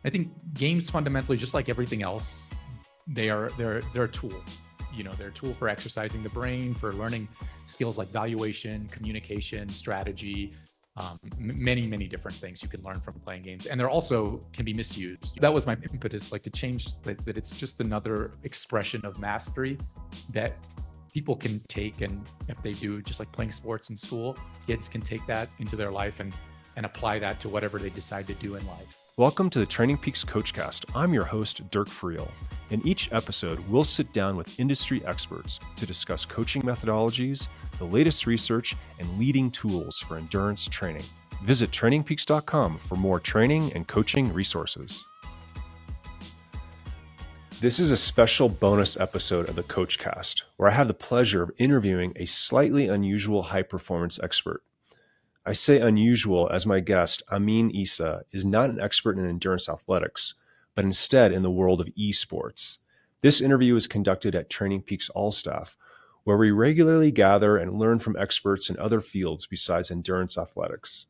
I think games fundamentally, just like everything else, they're a tool. They're a tool for exercising the brain, for learning skills like valuation, communication, strategy, many different things you can learn from playing games. And they're also can be misused. That was my impetus, like to change that it's just another expression of mastery that people can take. And if they do, just like playing sports in school, kids can take that into their life and apply that to whatever they decide to do in life. Welcome to the TrainingPeaks CoachCast. I'm your host, Dirk Friel. In each episode, we'll sit down with industry experts to discuss coaching methodologies, the latest research, and leading tools for endurance training. Visit trainingpeaks.com for more training and coaching resources. This is a special bonus episode of the CoachCast, where I have the pleasure of interviewing a slightly unusual high-performance expert. I say unusual as my guest, Amine Issa, is not an expert in endurance athletics, but instead in the world of esports. This interview is conducted at TrainingPeaks All-Staff, where we regularly gather and learn from experts in other fields besides endurance athletics.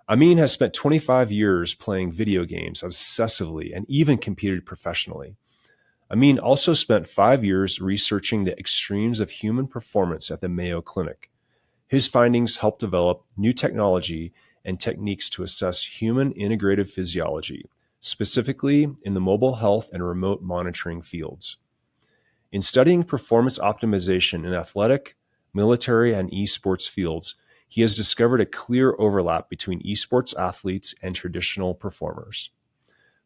Amin has spent 25 years playing video games obsessively and even competed professionally. Amin also spent 5 years researching the extremes of human performance at the Mayo Clinic. His findings helped develop new technology and techniques to assess human integrative physiology, specifically in the mobile health and remote monitoring fields. In studying performance optimization in athletic, military, and esports fields, he has discovered a clear overlap between esports athletes and traditional performers.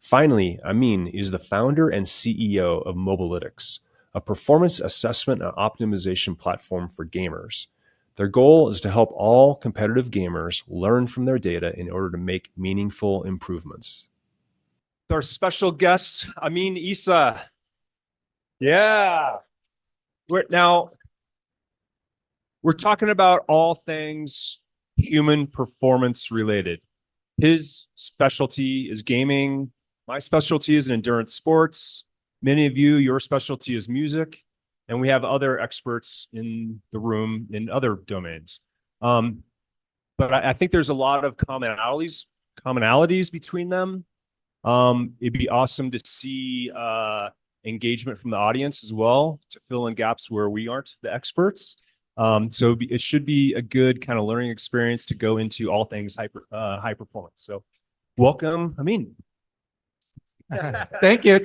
Finally, Amin is the founder and CEO of Mobalytics, a performance assessment and optimization platform for gamers. Their goal is to help all competitive gamers learn from their data in order to make meaningful improvements. Our special guest, Amine Issa. Yeah. We're talking about all things human performance related. His specialty is gaming. My specialty is in endurance sports. Many of you, your specialty is music. And we have other experts in the room in other domains. But I think there's a lot of commonalities between them. It'd be awesome to see engagement from the audience as well to fill in gaps where we aren't the experts. So it should be a good kind of learning experience to go into all things high performance. So welcome, Amin. Thank you.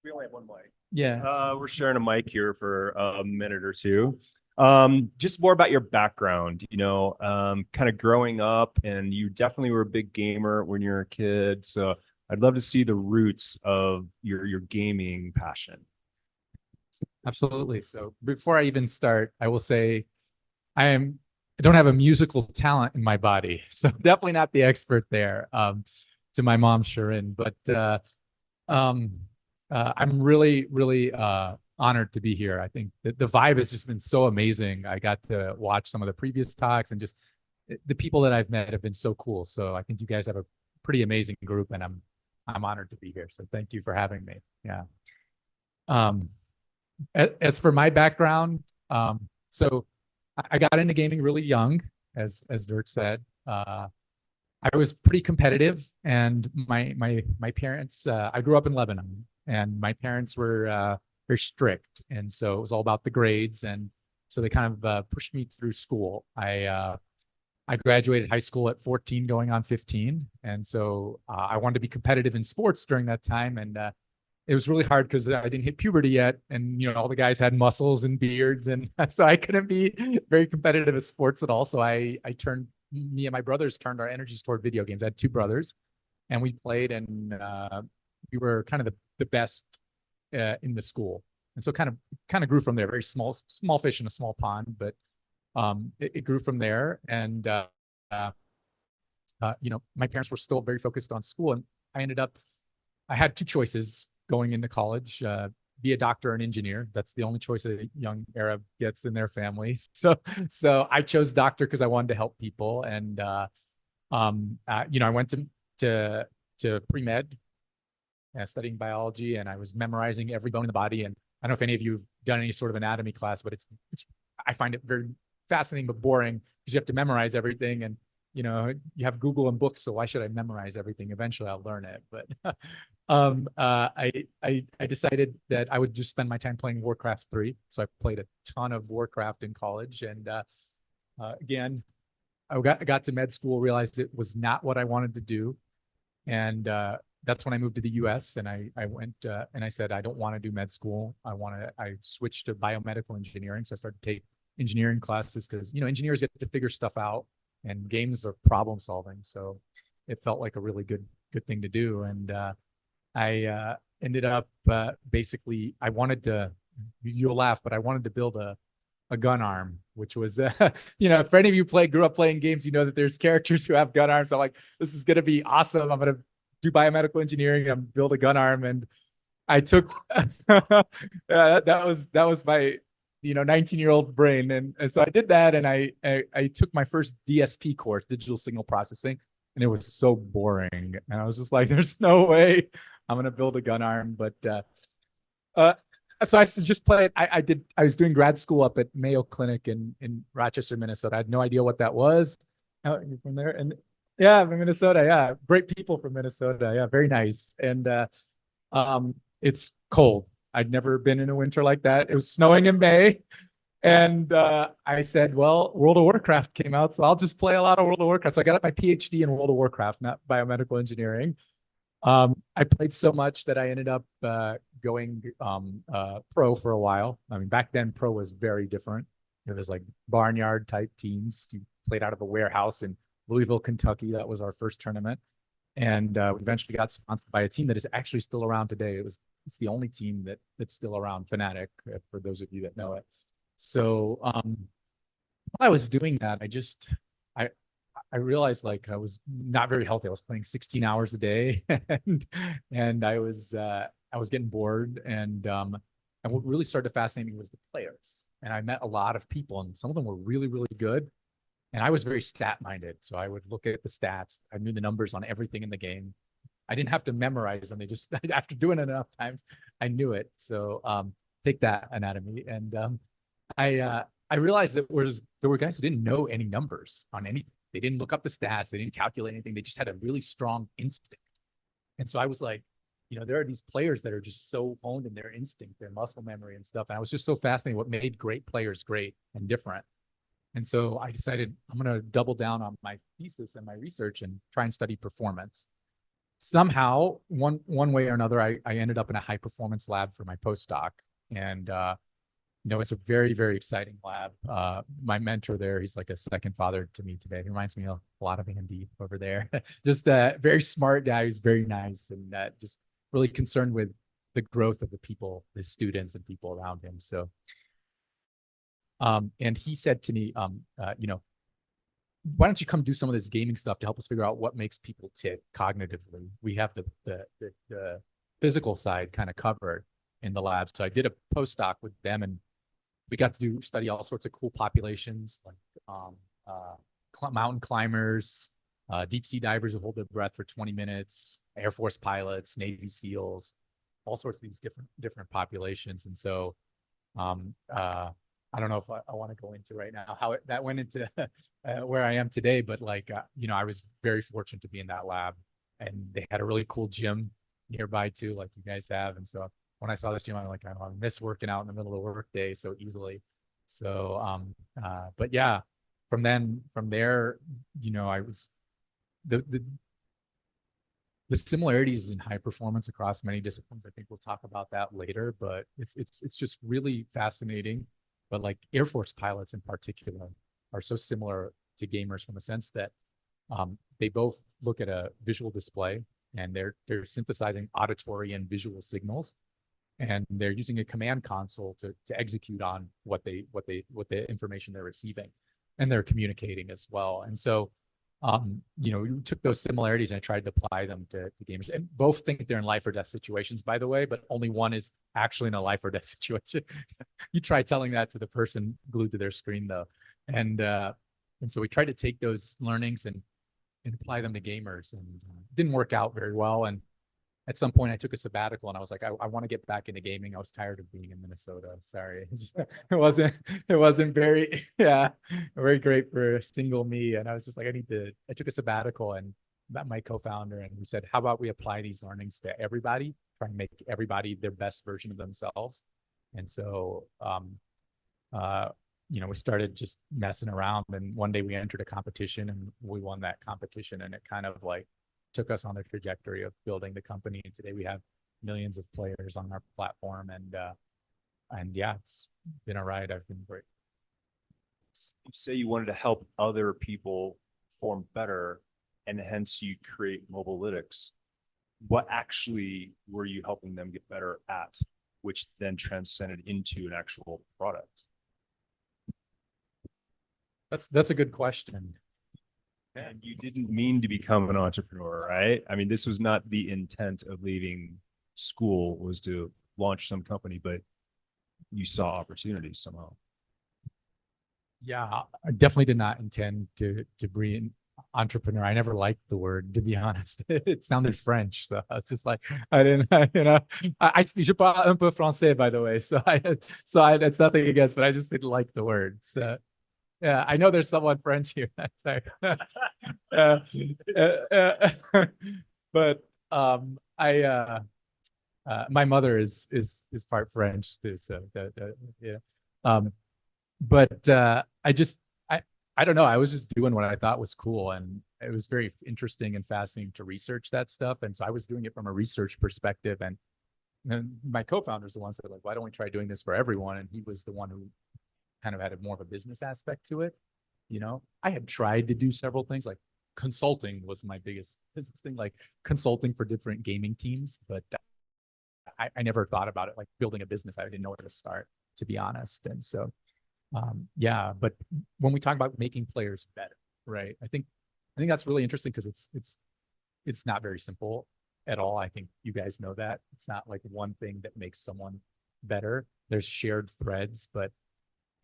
We only have one mic. Yeah. We're sharing a mic here for a minute or two. Just more about your background, kind of growing up, and you definitely were a big gamer when you were a kid. So I'd love to see the roots of your gaming passion. Absolutely. So before I even start, I will say I don't have a musical talent in my body, so definitely not the expert there. To my mom, Sharon, but I'm really honored to be here. I think the vibe has just been so amazing. I got to watch some of the previous talks, and just the people that I've met have been so cool. So I think you guys have a pretty amazing group, and I'm honored to be here. So thank you for having me. Yeah. As for my background, so I got into gaming really young, as Dirk said. I was pretty competitive, and my parents. I grew up in Lebanon, and my parents were very strict, and so it was all about the grades, and so they kind of pushed me through school. I graduated high school at 14, going on 15, and so I wanted to be competitive in sports during that time, and it was really hard because I didn't hit puberty yet, and all the guys had muscles and beards, and so I couldn't be very competitive at sports at all. So me and my brothers turned our energies toward video games. I had two brothers, and we played, and we were kind of the best in the school, and so kind of grew from there. Very small fish in a small pond, but it grew from there. And my parents were still very focused on school, and I had two choices going into college: be a doctor or an engineer. That's the only choice a young Arab gets in their family. So I chose doctor because I wanted to help people, and I went to pre-med, studying biology, and I was memorizing every bone in the body. And I don't know if any of you have done any sort of anatomy class, but I find it very fascinating but boring because you have to memorize everything. And you have Google and books, so why should I memorize everything? Eventually I'll learn it. But I decided that I would just spend my time playing Warcraft 3. So I played a ton of Warcraft in college. And again, I got to med school, realized it was not what I wanted to do. And that's when I moved to the US, and I went and I said, I don't want to do med school. I switched to biomedical engineering. So I started to take engineering classes because, engineers get to figure stuff out, and games are problem solving. So it felt like a really good thing to do. And I ended up basically, I wanted to, you'll laugh, but I wanted to build a gun arm, which was, if any of you grew up playing games, you know that there's characters who have gun arms. I'm like, this is going to be awesome. I'm going to do biomedical engineering and build a gun arm. And I took, that was my, 19-year-old brain. And so I did that. And I took my first DSP course, digital signal processing, and it was so boring. And I was just like, there's no way I'm going to build a gun arm. But, so I just played. I was doing grad school up at Mayo Clinic in Rochester, Minnesota. I had no idea what that was. You're from there, and yeah, from Minnesota. Yeah, great people from Minnesota. Yeah, very nice. And it's cold. I'd never been in a winter like that. It was snowing in May, and I said, well, World of Warcraft came out, so I'll just play a lot of World of Warcraft. So I got my PhD in World of Warcraft, not biomedical engineering. I played so much that I ended up going pro for a while. I mean, back then pro was very different. It was like barnyard type teams. You played out of a warehouse in Louisville, Kentucky. That was our first tournament. And we eventually got sponsored by a team that is actually still around today. It's the only team that's still around, Fnatic, for those of you that know it. So while I was doing that, I realized like I was not very healthy. I was playing 16 hours a day, and I was getting bored. And what really started to fascinate me was the players. And I met a lot of people, and some of them were really, really good. And I was very stat minded, so I would look at the stats. I knew the numbers on everything in the game. I didn't have to memorize them. They just after doing it enough times, I knew it. So take that, anatomy. And I realized that there were guys who didn't know any numbers on anything. They didn't look up the stats. They didn't calculate anything. They just had a really strong instinct. And so I was like, there are these players that are just so honed in their instinct, their muscle memory and stuff. And I was just so fascinated what made great players great and different. And so I decided I'm going to double down on my thesis and my research and try and study performance. Somehow, one way or another, I ended up in a high performance lab for my postdoc. And it's a very, very exciting lab. My mentor there, he's like a second father to me today. He reminds me a lot of Andy over there. Just a very smart guy who's very nice and just really concerned with the growth of the people, the students and people around him. So, and he said to me, why don't you come do some of this gaming stuff to help us figure out what makes people tick cognitively? We have the physical side kind of covered in the lab. So I did a postdoc with them, and we got to study all sorts of cool populations, like mountain climbers, deep sea divers who hold their breath for 20 minutes, Air Force pilots, Navy SEALs, all sorts of these different populations. And so I don't know if I want to go into right now how that went into where I am today, but I was very fortunate to be in that lab, and they had a really cool gym nearby too, like you guys have. And so when I saw this gym, I'm like, I miss working out in the middle of the workday so easily. So, but yeah, from there, I was the similarities in high performance across many disciplines. I think we'll talk about that later, but it's just really fascinating. But like Air Force pilots in particular are so similar to gamers from the sense that they both look at a visual display, and they're synthesizing auditory and visual signals, and they're using a command console to execute on what the information they're receiving, and they're communicating as well. And so we took those similarities and I tried to apply them to gamers. And both think they're in life or death situations, by the way, but only one is actually in a life or death situation. You try telling that to the person glued to their screen, though. And so we tried to take those learnings and apply them to gamers, and didn't work out very well. And at some point I took a sabbatical and I was like, I want to get back into gaming. I was tired of being in Minnesota. Sorry. It wasn't very, yeah, very great for single me. And I was just like, I took a sabbatical and met my co-founder and we said, how about we apply these learnings to everybody, try and make everybody their best version of themselves. And so, we started just messing around and one day we entered a competition and we won that competition and it kind of like took us on the trajectory of building the company. And today we have millions of players on our platform and yeah, it's been a ride. I've been great. You say you wanted to help other people perform better and hence you create Mobalytics. What actually were you helping them get better at, which then transcended into an actual product? That's a good question. And you didn't mean to become an entrepreneur, right? I mean, this was not the intent of leaving school, was to launch some company, but you saw opportunities somehow. Yeah, I definitely did not intend to be an entrepreneur. I never liked the word, to be honest. It sounded French, so it's just like I didn't, I je parle un peu français, by the way. So it's nothing against, but I just didn't like the word. So yeah, I know there's someone French here. Sorry. uh, but my mother is part French too, so yeah. But I don't know. I was just doing what I thought was cool, and it was very interesting and fascinating to research that stuff. And so I was doing it from a research perspective, and my co-founder is the one said like, "Why don't we try doing this for everyone?" And he was the one who kind of had more of a business aspect to it. I had tried to do several things, like consulting was my biggest business thing, like consulting for different gaming teams, but I never thought about it like building a business. I didn't know where to start, to be honest. And so, yeah, but when we talk about making players better, right? I think that's really interesting because it's not very simple at all. I think you guys know that. It's not like one thing that makes someone better. There's shared threads, but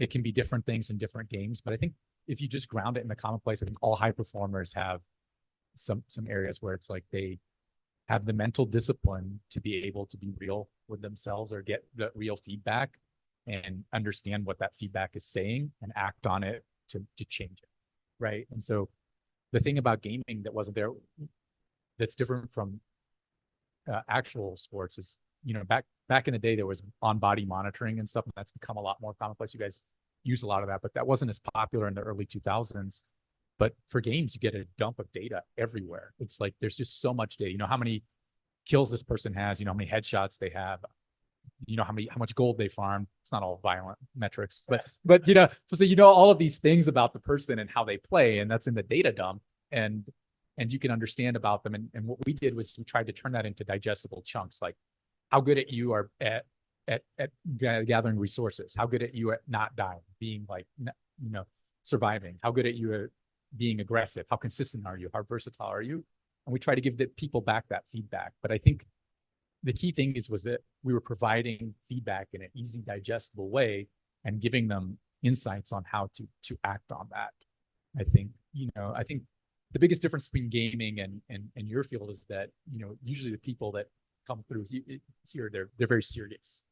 it can be different things in different games. But I think if you just ground it in the commonplace, I think all high performers have some areas where it's like they have the mental discipline to be able to be real with themselves or get the real feedback and understand what that feedback is saying and act on it to change it, right? And so the thing about gaming that wasn't there, that's different from actual sports is, back in the day, there was on-body monitoring and stuff, and that's become a lot more commonplace. You guys use a lot of that, but that wasn't as popular in the early 2000s. But for games, you get a dump of data everywhere. It's like there's just so much data. How many kills this person has, how many headshots they have, how much gold they farmed. It's not all violent metrics, but so all of these things about the person and how they play, and that's in the data dump, and you can understand about them. And what we did was we tried to turn that into digestible chunks, like how good at you are at gathering resources, how good at you at not dying, being like, surviving, how good at you at being aggressive, how consistent are you, how versatile are you? And we try to give the people back that feedback. But I think the key thing was that we were providing feedback in an easy, digestible way and giving them insights on how to act on that. I think the biggest difference between gaming and your field is that, usually the people that come through here, they're very serious.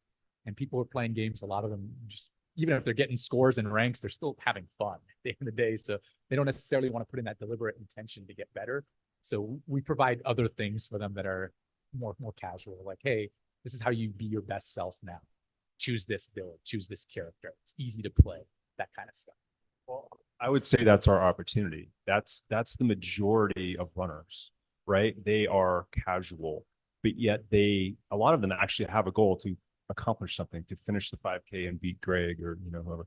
And people are playing games, a lot of them just, even if they're getting scores and ranks, they're still having fun at the end of the day. So they don't necessarily want to put in that deliberate intention to get better. So we provide other things for them that are more casual, like, hey, this is how you be your best self now. Choose this build, choose this character. It's easy to play, that kind of stuff. Well, I would say that's our opportunity. That's the majority of runners, right? They are casual, but yet a lot of them actually have a goal to accomplish something, to finish the 5K and beat Greg or whoever.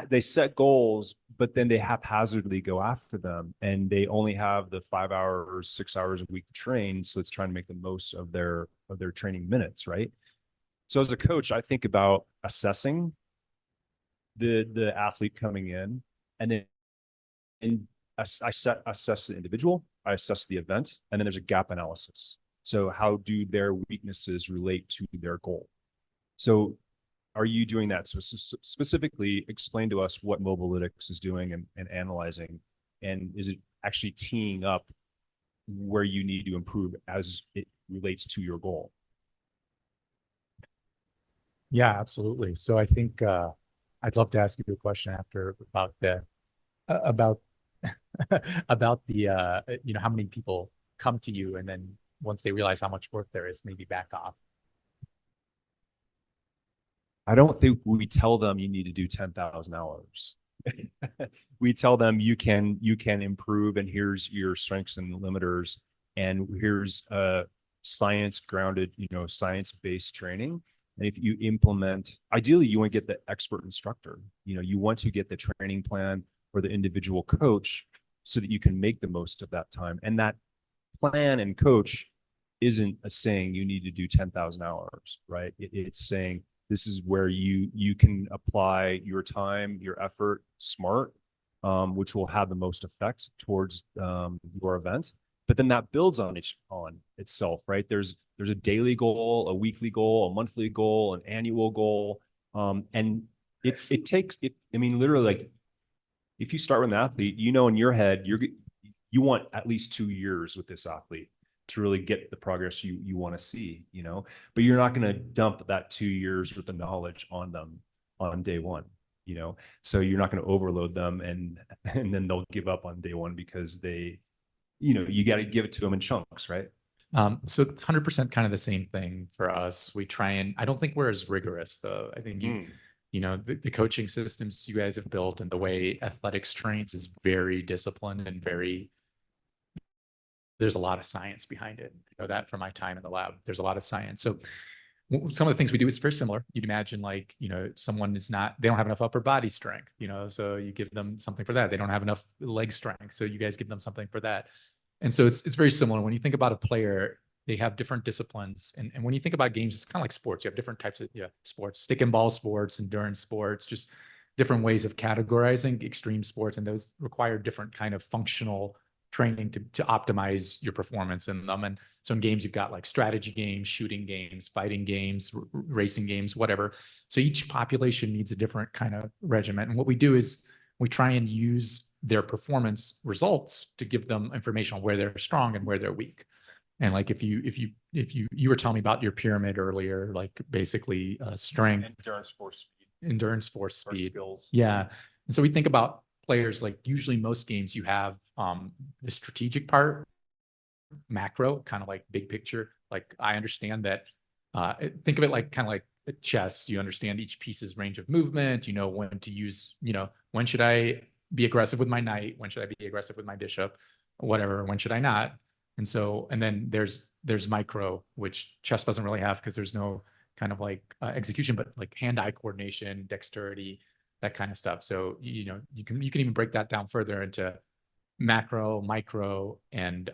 They set goals, but then they haphazardly go after them, and they only have the 5 hours or 6 hours a week to train. So it's trying to make the most of their training minutes, right? So as a coach, I think about assessing the athlete coming in, and then I assess the individual, I assess the event, and then there's a gap analysis. So how do their weaknesses relate to their goal? So are you doing that? So specifically explain to us what Mobalytics is doing and analyzing, and is it actually teeing up where you need to improve as it relates to your goal. Yeah, absolutely. So I think I'd love to ask you a question after about the about about the how many people come to you and then once they realize how much work there is, maybe back off. I don't think we tell them you need to do 10,000 hours. We tell them you can improve, and here's your strengths and limiters, and here's science grounded, science-based training. And if you implement, ideally you want to get the expert instructor, you want to get the training plan for the individual coach so that you can make the most of that time. And that plan and coach isn't a saying you need to do 10,000 hours, right? It's saying this is where you can apply your time, your effort smart, which will have the most effect towards your event. But then that builds on itself, right? There's a daily goal, a weekly goal, a monthly goal, an annual goal, and it takes it. I mean, literally, like if you start with an athlete, in your head you want at least 2 years with this athlete to really get the progress you want to see, but you're not going to dump that 2 years with the knowledge on them on day one, so you're not going to overload them and then they'll give up on day one because they, you got to give it to them in chunks, right? So it's 100% kind of the same thing for us. We try and I don't think we're as rigorous though. I think the coaching systems you guys have built and the way athletics trains is very disciplined and there's a lot of science behind it. I know that from my time in the lab, there's a lot of science. So some of the things we do is very similar. You'd imagine someone they don't have enough upper body strength, so you give them something for that. They don't have enough leg strength. So you guys give them something for that. And so it's very similar. When you think about a player, they have different disciplines. And when you think about games, it's kind of like sports. You have different types of sports, stick and ball sports, endurance sports, just different ways of categorizing extreme sports. And those require different kind of functional training to optimize your performance in them. And so in games, you've got like strategy games, shooting games, fighting games, racing games, whatever. So each population needs a different kind of regimen. And what we do is we try and use their performance results to give them information on where they're strong and where they're weak. And like if you were telling me about your pyramid earlier, like basically strength, endurance, force, speed. Yeah. And so we think about players, like usually most games you have the strategic part, macro, kind of like big picture. Like I understand that, think of it like kind of like chess. You understand each piece's range of movement, when to use, when should I be aggressive with my knight? When should I be aggressive with my bishop? Whatever, when should I not? And so, and then there's micro, which chess doesn't really have because there's no kind of like execution, but like hand-eye coordination, dexterity, that kind of stuff. So, you can even break that down further into macro, micro, and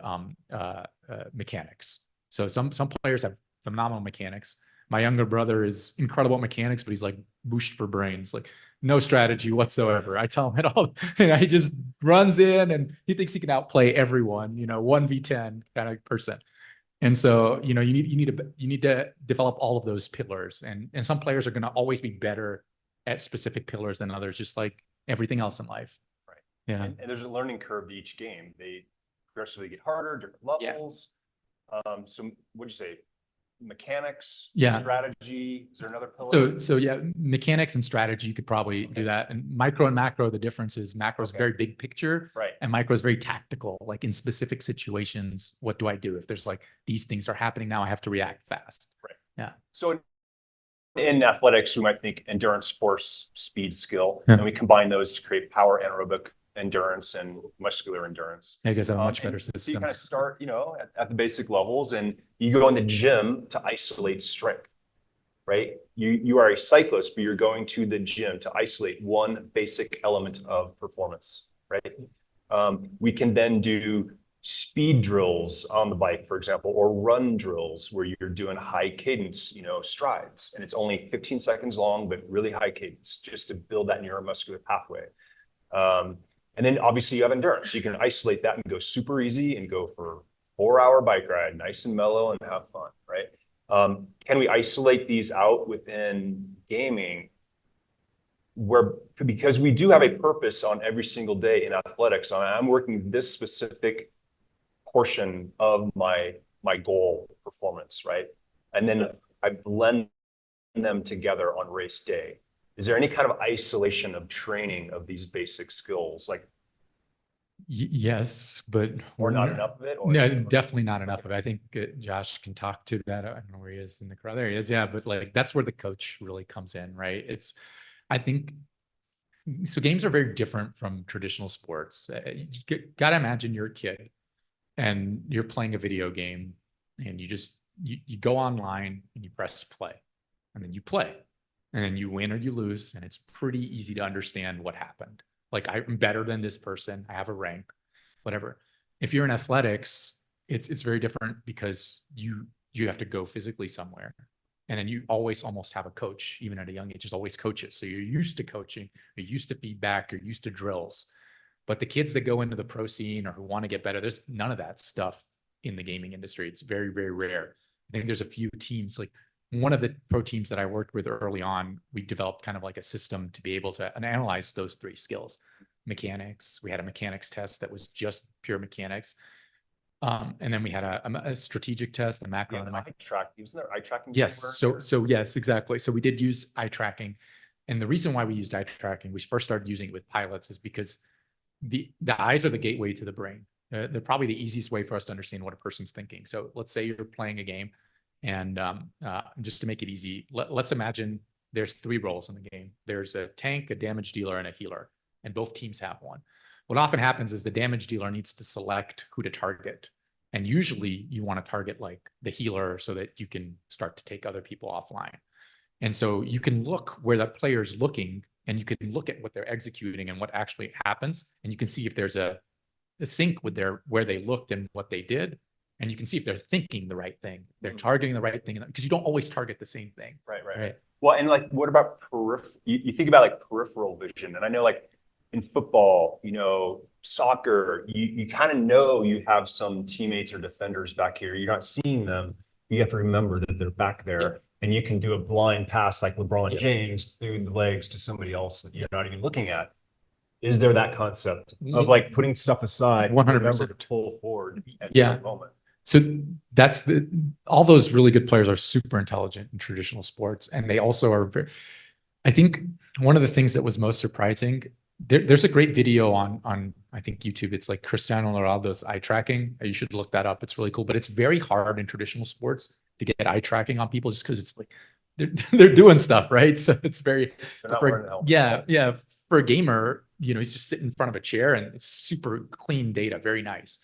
mechanics. So some players have phenomenal mechanics. My younger brother is incredible at mechanics, but he's like booshed for brains, like no strategy whatsoever. I tell him it all, he just runs in and he thinks he can outplay everyone, 1v10 kind of person. And so, you need to develop all of those pillars. And some players are going to always be better at specific pillars than others, just like everything else in life. Right. Yeah. And there's a learning curve to each game. They progressively get harder, different levels. Yeah. So what'd you say? Mechanics, strategy. Is there another pillar? So yeah, mechanics and strategy, you could probably do that. And micro and macro, the difference is macro is very big picture, right? And micro is very tactical. Like in specific situations, what do I do if there's like these things are happening now? I have to react fast. Right. Yeah. So in athletics, we might think endurance, force, speed, skill, and we combine those to create power, anaerobic endurance, and muscular endurance. Yeah, you guys have a much better system. So you kind of start, at the basic levels, and you go in the gym to isolate strength, right? You are a cyclist, but you're going to the gym to isolate one basic element of performance, right? We can then do speed drills on the bike, for example, or run drills where you're doing high cadence, strides, and it's only 15 seconds long, but really high cadence, just to build that neuromuscular pathway. And then obviously you have endurance. So you can isolate that and go super easy and go for 4-hour bike ride, nice and mellow and have fun, right? Can we isolate these out within gaming? Because we do have a purpose on every single day in athletics. I'm working this specific portion of my goal performance, right? And then I blend them together on race day. Is there any kind of isolation of training of these basic skills, like, Yes, but or not enough of it? Or no, definitely not enough of it. I think Josh can talk to that. I don't know where he is in the crowd. There he is. Yeah, but like that's where the coach really comes in, right? I think, so games are very different from traditional sports. Gotta imagine you're a kid and you're playing a video game and you go online and you press play and then you play and then you win or you lose, and it's pretty easy to understand what happened. Like, I'm better than this person, I have a rank, whatever. If you're in athletics, it's very different because you have to go physically somewhere, and then you always almost have a coach. Even at a young age, there's always coaches, so you're used to coaching, you're used to feedback, you're used to drills. But the kids that go into the pro scene or who want to get better, there's none of that stuff in the gaming industry. It's very, very rare. I think there's a few teams, like one of the pro teams that I worked with early on, we developed kind of like a system to be able to analyze those three skills. Mechanics, we had a mechanics test that was just pure mechanics. And then we had a strategic test, a macro. Yeah, eye track. Isn't there eye tracking? Yes. So yes, exactly. So we did use eye tracking. And the reason why we used eye tracking, we first started using it with pilots, is because the eyes are the gateway to the brain. They're probably the easiest way for us to understand what a person's thinking. So let's say you're playing a game, and just to make it easy, let's imagine there's three roles in the game. There's a tank, a damage dealer, and a healer, and both teams have one. What often happens is the damage dealer needs to select who to target. And usually you want to target like the healer so that you can start to take other people offline. And so you can look where that player is looking, and you can look at what they're executing and what actually happens. And you can see if there's a sync with where they looked and what they did. And you can see if they're thinking the right thing, they're targeting the right thing, because you don't always target the same thing. Right. Well, and like, what about you think about like peripheral vision? And I know like in football, soccer, you kind of know you have some teammates or defenders back here. You're not seeing them. You have to remember that they're back there. Yep. And you can do a blind pass like LeBron James through the legs to somebody else that you're not even looking at. Is there that concept of like putting stuff aside, 100%, remember to pull forward at some moment? So that's all those really good players are super intelligent in traditional sports. And they also are I think one of the things that was most surprising, there's a great video on I think YouTube. It's like Cristiano Ronaldo's eye tracking. You should look that up. It's really cool, but it's very hard in traditional sports to get eye tracking on people, just because it's like they're doing stuff, right? So it's very, for a gamer, he's just sitting in front of a chair and it's super clean data, very nice.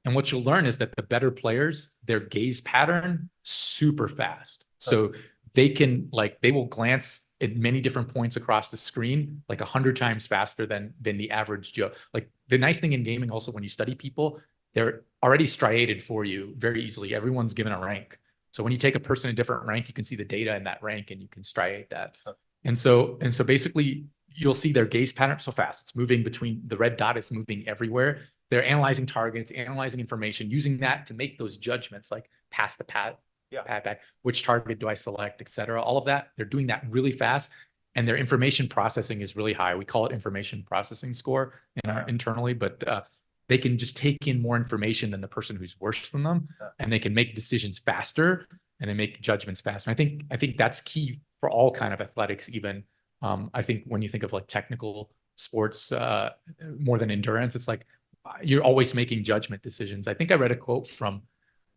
And what you'll learn is that the better players, their gaze pattern, super fast. So they will glance at many different points across the screen, like 100 times faster than the average Joe. Like, the nice thing in gaming also, when you study people, they're already striated for you very easily. Everyone's given a rank. So when you take a person in a different rank, you can see the data in that rank and you can striate that. And so basically you'll see their gaze pattern so fast. It's moving between, the red dot is moving everywhere. They're analyzing targets, analyzing information, using that to make those judgments, like pass the pat back, which target do I select, et cetera. All of that, they're doing that really fast, and their information processing is really high. We call it information processing score internally, but they can just take in more information than the person who's worse than them, and they can make decisions faster, and they make judgments faster. And I think that's key for all kind of athletics. Even I think when you think of like technical sports, more than endurance, it's like you're always making judgment decisions. I think I read a quote from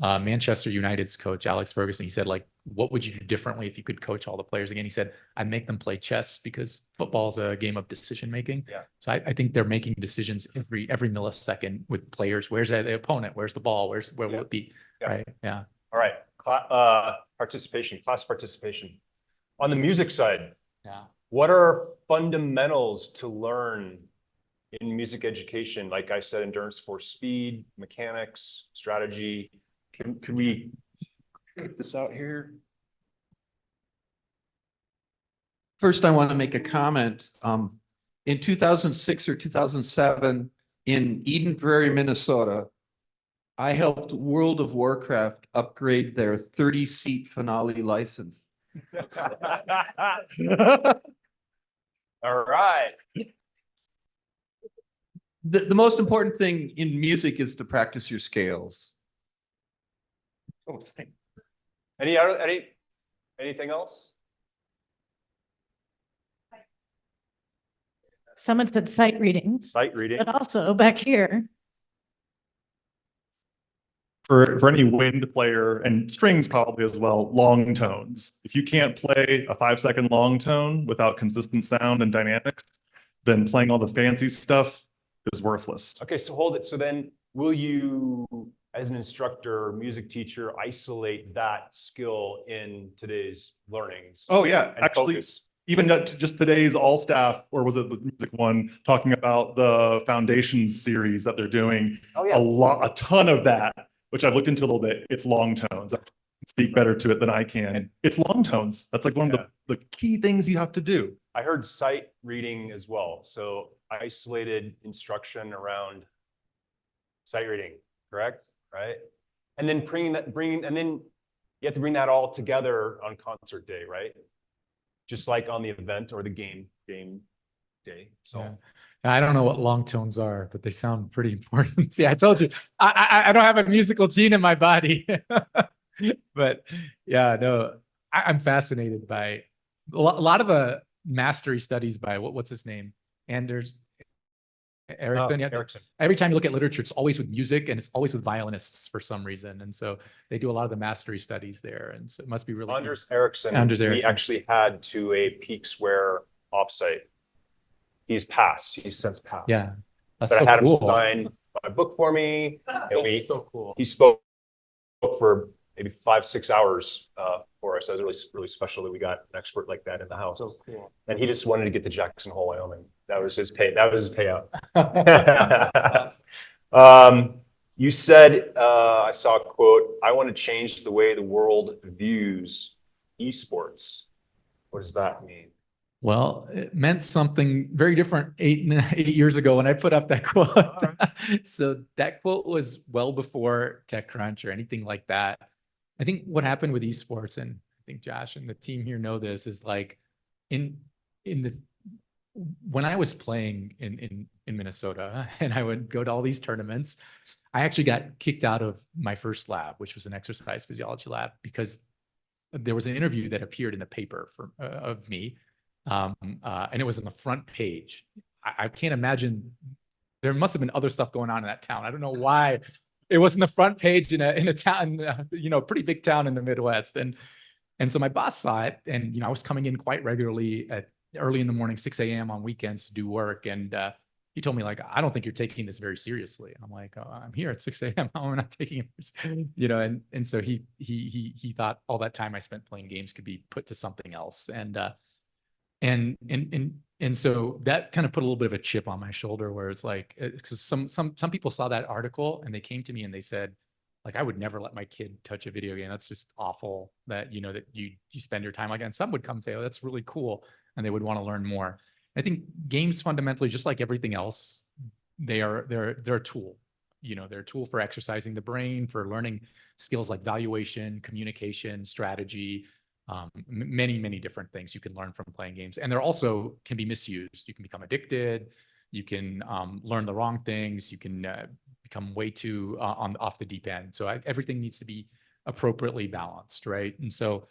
Manchester United's coach, Alex Ferguson. He said, like, what would you do differently if you could coach all the players again? He said, I'd make them play chess, because football is a game of decision making. So I think they're making decisions every millisecond with players. Where's the opponent? Where's the ball? Where will it be? Right. Yeah. All right. Class participation. On the music side, what are fundamentals to learn in music education? Like I said, endurance sports, speed, mechanics, strategy. Could we get this out here? First, I want to make a comment. In 2006 or 2007, in Eden Prairie, Minnesota, I helped World of Warcraft upgrade their 30-seat finale license. All right. The most important thing in music is to practice your scales. Oh, thank. Anything else? Someone said sight reading, Sight reading. but also back here. For any wind player and strings probably as well, long tones. If you can't play a 5-second long tone without consistent sound and dynamics, then playing all the fancy stuff is worthless. Okay, so hold it. So then will you, as an instructor, music teacher, isolate that skill in today's learnings? Oh yeah, And actually, focus? even just today's all staff, or was it the music one, talking about the foundations series that they're doing, Oh, yeah. a ton of that, which I've looked into a little bit, it's long tones. I can speak better to it than I can. It's long tones. That's like one of the key things you have to do. I heard sight reading as well. So isolated instruction around sight reading, correct? Right? And then and then you have to bring that all together on concert day, right? Just like on the event or the game day. So Yeah. I don't know what long tones are, but they sound pretty important. See, I told you, I don't have a musical gene in my body. But yeah, no, I'm fascinated by a lot of mastery studies by what's his name? Erickson. Yeah. Erickson. Every time you look at literature, it's always with music and it's always with violinists for some reason. And so they do a lot of the mastery studies there. And so it must be really Anders Erickson, Anders we Erickson. actually had to a Peaks Where offsite. He's passed. He's since passed. Yeah. That's But so I had cool. him sign my book for me. And so cool. he spoke for maybe 5-6 hours for us. That was really, really special that we got an expert like that in the house. So cool. And he just wanted to get to Jackson Hole, Wyoming. That was his pay. That was his payout. You said, I saw a quote, I want to change the way the world views esports. What does that mean? Well, it meant something very different 8 years ago when I put up that quote. So that quote was well before TechCrunch or anything like that. I think what happened with esports, and I think Josh and the team here know this, is like when I was playing in Minnesota and I would go to all these tournaments, I actually got kicked out of my first lab, which was an exercise physiology lab, because there was an interview that appeared in the paper of me. And it was on the front page. I can't imagine. There must have been other stuff going on in that town. I don't know why it was in the front page in a town, pretty big town in the Midwest. And so my boss saw it, and I was coming in quite regularly at early in the morning, 6 a.m. on weekends to do work. And he told me, like, I don't think you're taking this very seriously. And I'm like, oh, I'm here at 6 a.m. How am I not taking it? And so he thought all that time I spent playing games could be put to something else. And so that kind of put a little bit of a chip on my shoulder, where it's like, because some people saw that article and they came to me and they said, like, I would never let my kid touch a video game. That's just awful that, that you spend your time like that. And some would come and say, oh, that's really cool. And they would want to learn more. I think games fundamentally, just like everything else, they're a tool. They're a tool for exercising the brain, for learning skills like valuation, communication, strategy, many different things you can learn from playing games. And they're also can be misused. You can become addicted. You can learn the wrong things. You can become way too off the deep end. So everything needs to be appropriately balanced, right? And so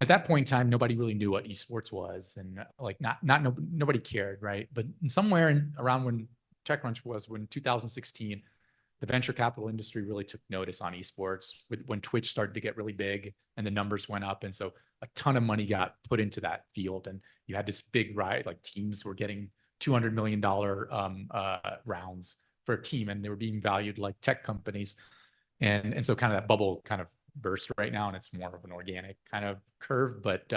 at that point in time, nobody really knew what esports was, and like nobody cared, right? But somewhere around when TechCrunch was, when 2016, the venture capital industry really took notice on esports when Twitch started to get really big and the numbers went up. And so a ton of money got put into that field, and you had this big ride, like teams were getting $200 million rounds for a team, and they were being valued like tech companies. And so kind of that bubble kind of burst right now, and it's more of an organic kind of curve. But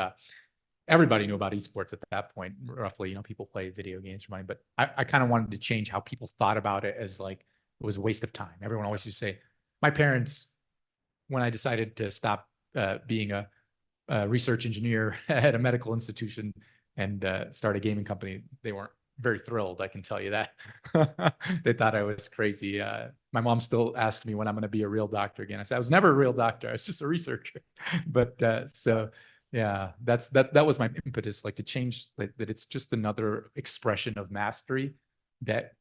everybody knew about esports at that point, roughly. People play video games for money. But I kind of wanted to change how people thought about it, as like it was a waste of time. Everyone always used to say, my parents, when I decided to stop being a research engineer at a medical institution and start a gaming company, they weren't very thrilled, I can tell you that. They thought I was crazy. My mom still asks me when I'm going to be a real doctor again. I said, I was never a real doctor. I was just a researcher. But so yeah, that was my impetus, like to change that it's just another expression of mastery that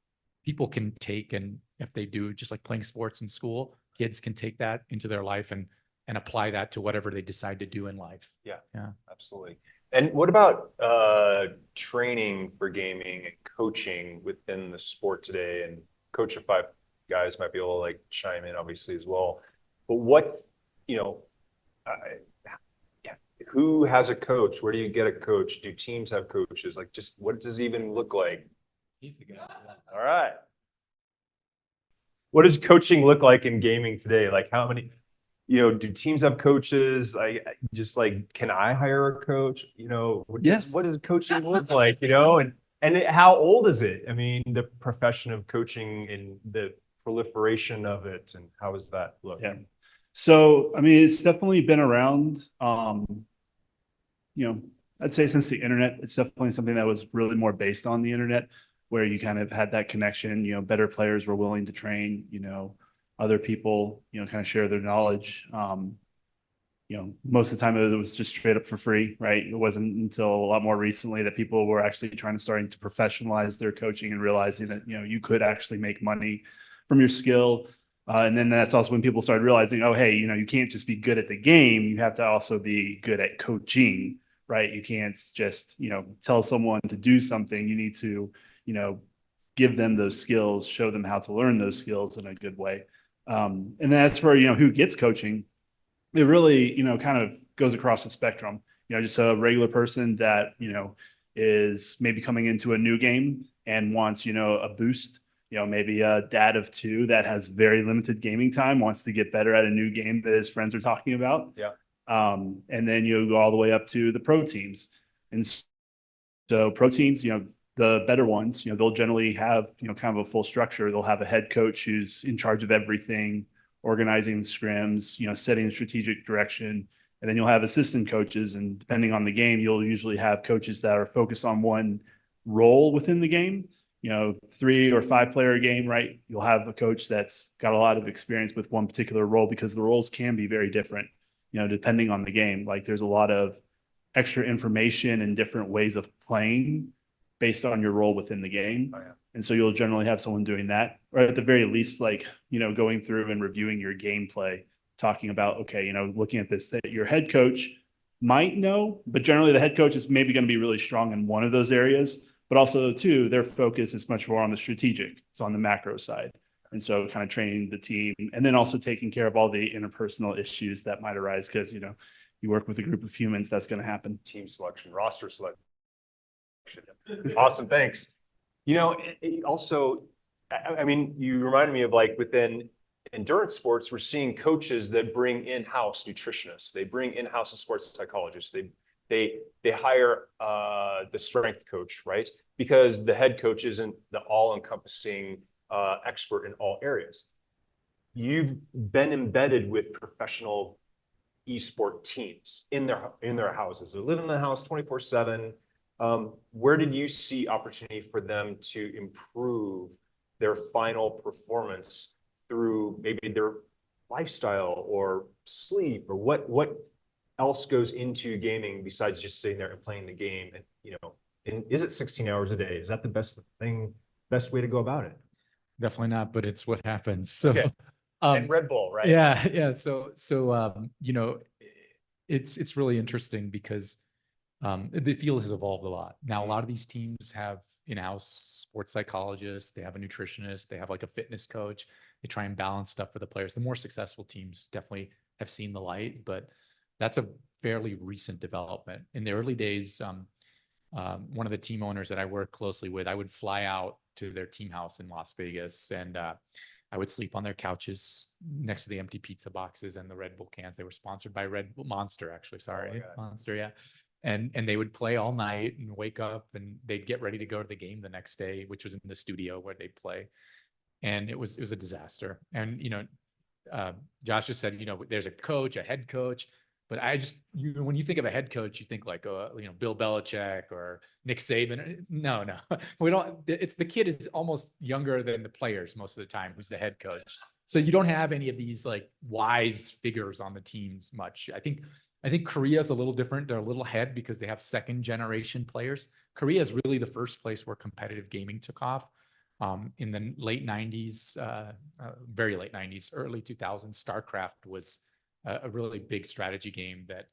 people can take, and if they do, just like playing sports in school, kids can take that into their life and apply that to whatever they decide to do in life. Yeah. Yeah. Absolutely. And what about training for gaming and coaching within the sport today? And Coach of Five guys might be able to like chime in, obviously, as well. But what, you know, yeah, who has a coach? Where do you get a coach? Do teams have coaches? Like, just what does it even look like? He's the guy. All right. What does coaching look like in gaming today? Like, how many, you know, do teams have coaches? I just like, can I hire a coach? You know, Yes. what does coaching look like? You know, and how old is it? I mean, the profession of coaching and the proliferation of it, and how does that look? Yeah. So, I mean, it's definitely been around, you know, I'd say since the internet. It's definitely something that was really more based on the internet, where you kind of had that connection, you know, better players were willing to train, you know, other people, you know, kind of share their knowledge. You know, most of the time it was just straight up for free, right? It wasn't until a lot more recently that people were actually starting to professionalize their coaching and realizing that, you know, you could actually make money from your skill. And then that's also when people started realizing, oh, hey, you know, you can't just be good at the game. You have to also be good at coaching, right? You can't just, you know, tell someone to do something. You need to, you know, give them those skills, show them how to learn those skills in a good way. And then as for, you know, who gets coaching, it really, you know, kind of goes across the spectrum. You know, just a regular person that, you know, is maybe coming into a new game and wants, you know, a boost. You know, maybe a dad of two that has very limited gaming time, wants to get better at a new game that his friends are talking about. Yeah. And then you go all the way up to the pro teams. And so pro teams, you know, the better ones, you know, they'll generally have, you know, kind of a full structure. They'll have a head coach who's in charge of everything, organizing scrims, you know, setting strategic direction. And then you'll have assistant coaches. And depending on the game, you'll usually have coaches that are focused on one role within the game. You know, 3 or 5 player game, right? You'll have a coach that's got a lot of experience with one particular role, because the roles can be very different, you know, depending on the game. Like there's a lot of extra information and different ways of playing based on your role within the game. Oh, yeah. And so you'll generally have someone doing that, or at the very least, like, you know, going through and reviewing your gameplay, talking about, okay, you know, looking at this, that your head coach might know, but generally the head coach is maybe going to be really strong in one of those areas, but also too, their focus is much more on the strategic. It's on the macro side. And so kind of training the team, and then also taking care of all the interpersonal issues that might arise, because, you know, you work with a group of humans, that's going to happen. Team selection, roster selection. Awesome, thanks. You know, also, I mean, you reminded me of like within endurance sports, we're seeing coaches that bring in-house nutritionists. They bring in-house sports psychologists. They hire the strength coach, right? Because the head coach isn't the all-encompassing expert in all areas. You've been embedded with professional esport teams in their houses. They live in the house 24/7. Where did you see opportunity for them to improve their final performance through maybe their lifestyle or sleep, or what else goes into gaming besides just sitting there and playing the game? And, you know, and is it 16 hours a day? Is that the best way to go about it? Definitely not, but it's what happens. So, Okay. And Red Bull, right? Yeah, yeah. So, you know, it's really interesting because the field has evolved a lot. Now, a lot of these teams have in-house sports psychologists, they have a nutritionist, they have like a fitness coach. They try and balance stuff for the players. The more successful teams definitely have seen the light, but that's a fairly recent development. In the early days, one of the team owners that I work closely with, I would fly out to their team house in Las Vegas, and I would sleep on their couches next to the empty pizza boxes and the Red Bull cans. They were sponsored by Red Bull Monster, actually. Sorry, Monster, yeah. And they would play all night and wake up, and they'd get ready to go to the game the next day, which was in the studio where they'd play. And it was a disaster. And, you know, Josh just said, you know, there's a coach, a head coach, but when you think of a head coach, you think like, you know, Bill Belichick or Nick Saban. No, we don't. It's the kid is almost younger than the players most of the time, who's the head coach. So you don't have any of these like wise figures on the teams much. I think Korea is a little different. They're a little ahead because they have second generation players. Korea is really the first place where competitive gaming took off. In the late 90s, very late 90s, early 2000s, StarCraft was a really big strategy game that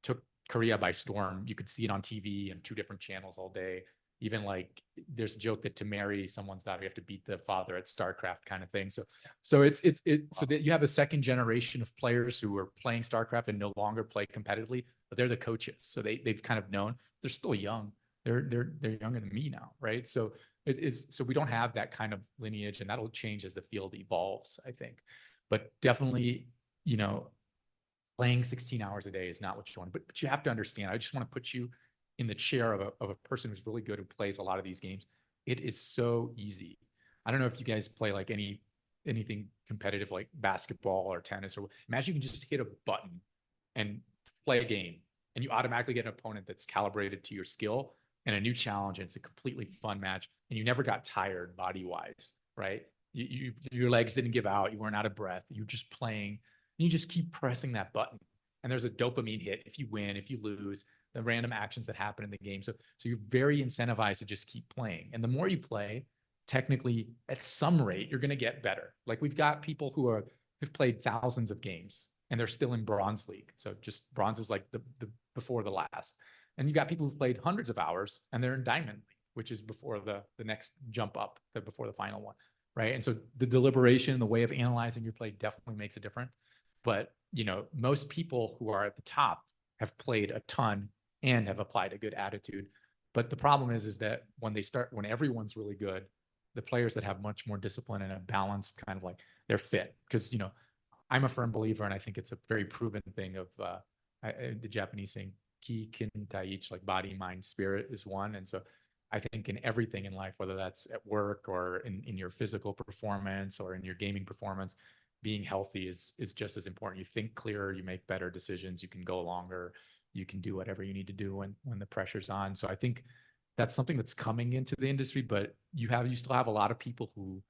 took Korea by storm. You could see it on TV and 2 different channels all day. Even like there's a joke that to marry someone's daughter, you have to beat the father at StarCraft kind of thing. So so that you have a second generation of players who are playing StarCraft and no longer play competitively, but they're the coaches. So they've kind of known they're still young. They're younger than me now, right? So so we don't have that kind of lineage, and that'll change as the field evolves, I think. But definitely, you know, playing 16 hours a day is not what you want. But you have to understand, I just want to put you in the chair of a person who's really good, who plays a lot of these games. It is so easy. I don't know if you guys play like anything competitive like basketball or tennis, or imagine you can just hit a button and play a game, and you automatically get an opponent that's calibrated to your skill and a new challenge, and it's a completely fun match, and you never got tired body-wise, right? Your legs didn't give out, you weren't out of breath, you're just playing, and you just keep pressing that button. And there's a dopamine hit if you win, if you lose, the random actions that happen in the game. So you're very incentivized to just keep playing. And the more you play, technically, at some rate, you're going to get better. Like we've got people who have played thousands of games and they're still in bronze league. So just bronze is like the before the last. And you've got people who've played hundreds of hours and they're in diamond league, which is before the next jump up, before the final one, right? And so the deliberation, the way of analyzing your play definitely makes a difference. But, you know, most people who are at the top have played a ton and have applied a good attitude. But the problem is that when everyone's really good, the players that have much more discipline and a balanced kind of like, they're fit. Because, you know, I'm a firm believer, and I think it's a very proven thing of the Japanese saying, ki, kin, taichi, like body, mind, spirit is one. And so I think in everything in life, whether that's at work or in your physical performance or in your gaming performance, being healthy is just as important. You think clearer, you make better decisions, you can go longer, you can do whatever you need to do when the pressure's on. So I think that's something that's coming into the industry, but you still have a lot of people who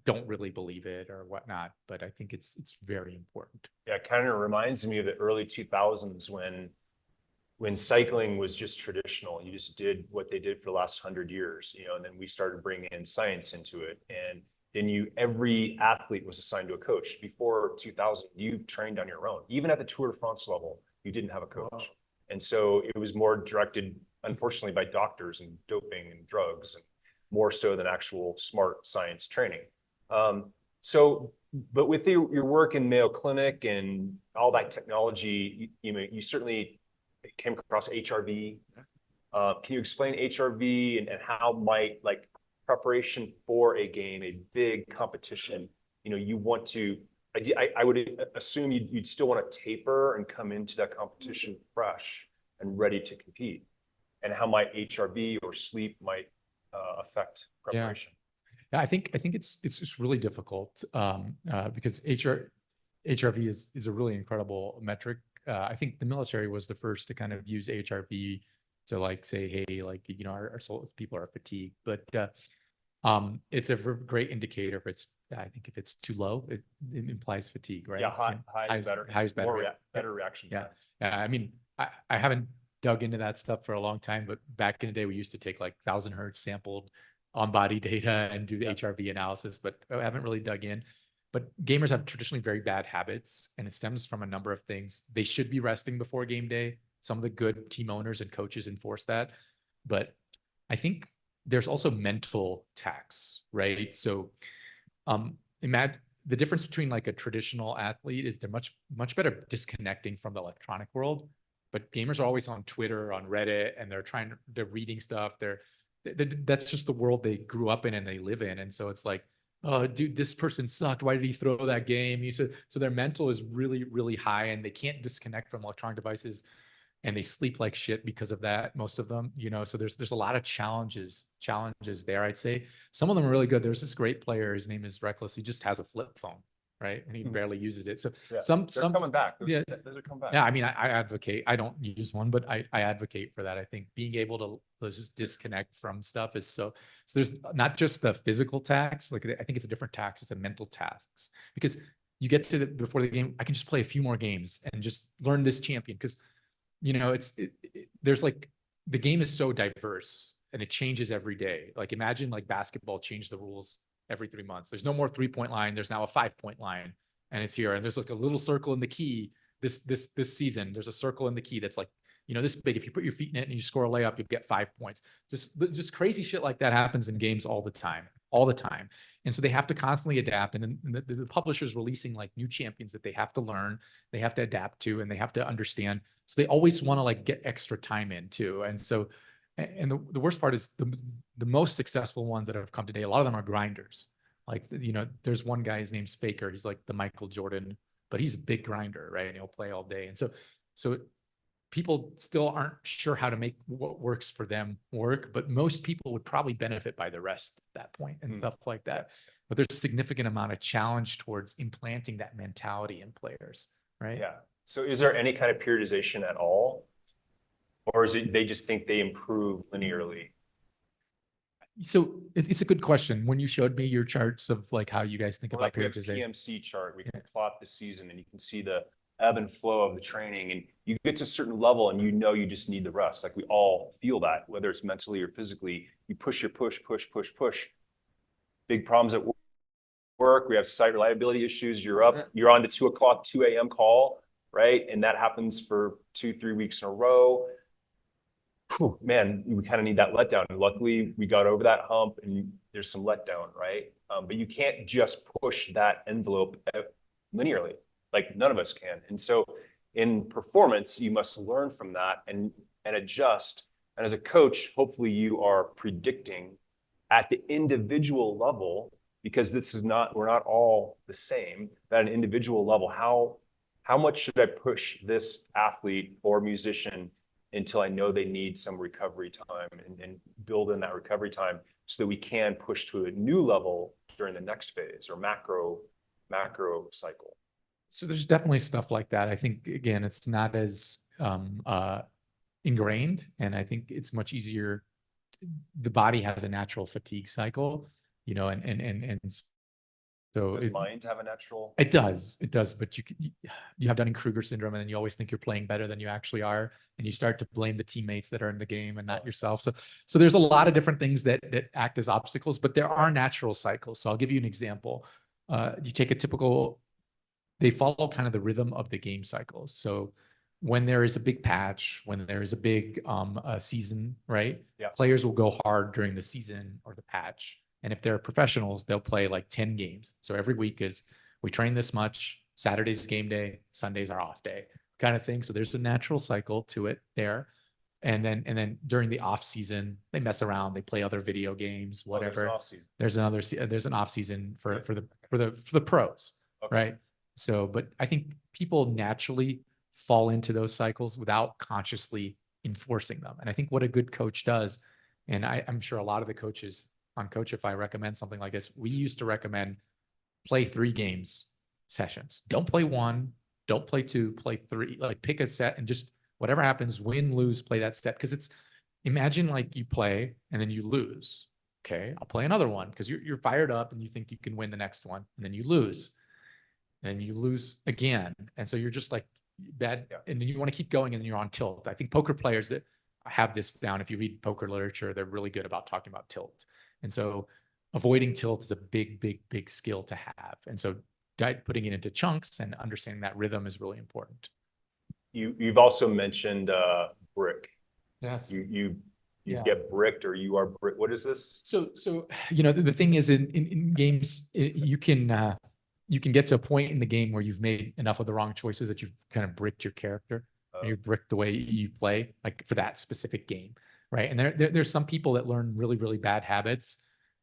don't really believe it or whatnot. But I think it's very important. Yeah, it kind of reminds me of the early 2000s when cycling was just traditional. You just did what they did for the last 100 years, you know, and then we started bringing in science into it. And then every athlete was assigned to a coach. Before 2000, you trained on your own. Even at the Tour de France level, you didn't have a coach. Wow. And so it was more directed, unfortunately, by doctors and doping and drugs, and more so than actual smart science training. But with your work in Mayo Clinic and all that technology, you certainly came across HRV. Can you explain HRV and how might, like, preparation for a game, a big competition, you know, you want to, I would assume you'd still want to taper and come into that competition fresh and ready to compete, and how might HRV or sleep might affect preparation? Yeah, I think it's just really difficult because HRV is a really incredible metric. I think the military was the first to kind of use HRV to like say, hey, like, you know, our people are fatigued, but it's a great indicator. I think if it's too low, it implies fatigue, right? Yeah, high is better. High is better. Better reaction. Yeah. I mean, I haven't dug into that stuff for a long time, but back in the day, we used to take like 1,000 hertz sampled on body data and do the HRV analysis, but I haven't really dug in. But gamers have traditionally very bad habits, and it stems from a number of things. They should be resting before game day. Some of the good team owners and coaches enforce that. But I think there's also mental tax, right? So imagine the difference between like a traditional athlete is they're much better disconnecting from the electronic world. But gamers are always on Twitter, on Reddit, and they're reading stuff. That's just the world they grew up in and they live in. And so it's like, oh, dude, this person sucked. Why did he throw that game? So their mental is really, really high, and they can't disconnect from electronic devices, and they sleep like shit because of that. Most of them, you know, so there's a lot of challenges there. I'd say some of them are really good. There's this great player. His name is Reckless. He just has a flip phone, right? And he barely uses it. So yeah, some coming back. Those are coming back. Yeah, I mean, I advocate. I don't use one, but I advocate for that. I think being able to just disconnect from stuff is so there's not just the physical tax. Like, I think it's a different tax. It's a mental tax, because you get to before the game, I can just play a few more games and just learn this champion, because, you know, there's like, the game is so diverse. and it changes every day. Like imagine like basketball changed the rules every 3 months. There's no more 3-point line. There's now a 5-point line, and it's here. And there's like a little circle in the key this season. There's a circle in the key that's like, this big. If you put your feet in it and you score a layup, you get 5 points. Just crazy shit like that happens in games all the time. And so they have to constantly adapt. And then the publisher's releasing like new champions that they have to learn, they have to adapt to, and they have to understand. So they always want to like get extra time in too. And so, and the worst part is the most successful ones that have come today, a lot of them are grinders. Like, there's one guy, his name's Faker. He's like the Michael Jordan, but he's a big grinder, right? And he'll play all day. And so people still aren't sure how to make what works for them work, but most people would probably benefit by the rest at that point and stuff like that. But there's a significant amount of challenge towards implanting that mentality in players, right? Yeah. So is there any kind of periodization at all? Or is it they just think they improve linearly? So it's a good question. When you showed me your charts of like how you guys think about Like we have a periodization. PMC chart, we can plot the season and you can see the ebb and flow of the training, and you get to a certain level and you just need the rest. Like we all feel that, whether it's mentally or physically. You push. Big problems at work. We have site reliability issues. You're on the 2 a.m. call, right? And that happens for 2-3 weeks in a row. Whew, man, we kind of need that letdown. And luckily, we got over that hump, and there's some letdown, right? But you can't just push that envelope linearly. Like none of us can. And so in performance, you must learn from that and adjust. And as a coach, hopefully you are predicting at the individual level, because we're not all the same, at an individual level, how much should I push this athlete or musician until I know they need some recovery time, and build in that recovery time so that we can push to a new level during the next phase or macro cycle. So there's definitely stuff like that. I think, again, it's not as ingrained, and I think it's much easier. The body has a natural fatigue cycle, and so Does mind have a natural? It does, but you have Dunning-Kruger syndrome, and then you always think you're playing better than you actually are, and you start to blame the teammates that are in the game and not yourself. So there's a lot of different things that act as obstacles, but there are natural cycles. So I'll give you an example. You take a typical. They follow kind of the rhythm of the game cycles. So when there is a big patch, when there is a big season, right? Yeah. Players will go hard during the season or the patch. And if they're professionals, they'll play like 10 games. So every week is, we train this much, Saturday's game day, Sunday's our off day kind of thing. So there's a natural cycle to it there. And then during the off season, they mess around, they play other video games, whatever. There's an off season for the pros, okay. Right? So, but I think people naturally fall into those cycles without consciously enforcing them. And I think what a good coach does, and I'm sure a lot of the coaches on Coachify recommend something like this. We used to recommend play 3 games sessions. Don't play 1, don't play 2, play 3. Like pick a set and just whatever happens, win, lose, play that set. Because imagine like you play and then you lose. Okay, I'll play another one because you're fired up and you think you can win the next one, and then you lose. And you lose again. And so you're just like bad. Yeah. And then you want to keep going and then you're on tilt. I think poker players that have this down, if you read poker literature, they're really good about talking about tilt. And so avoiding tilt is a big skill to have. And so putting it into chunks and understanding that rhythm is really important. You've also mentioned brick. Yes. You get bricked, or you are brick. What is this? So the thing is in games, you can get to a point in the game where you've made enough of the wrong choices that you've kind of bricked your character. And you've bricked the way you play, like for that specific game, right? And there's some people that learn really bad habits.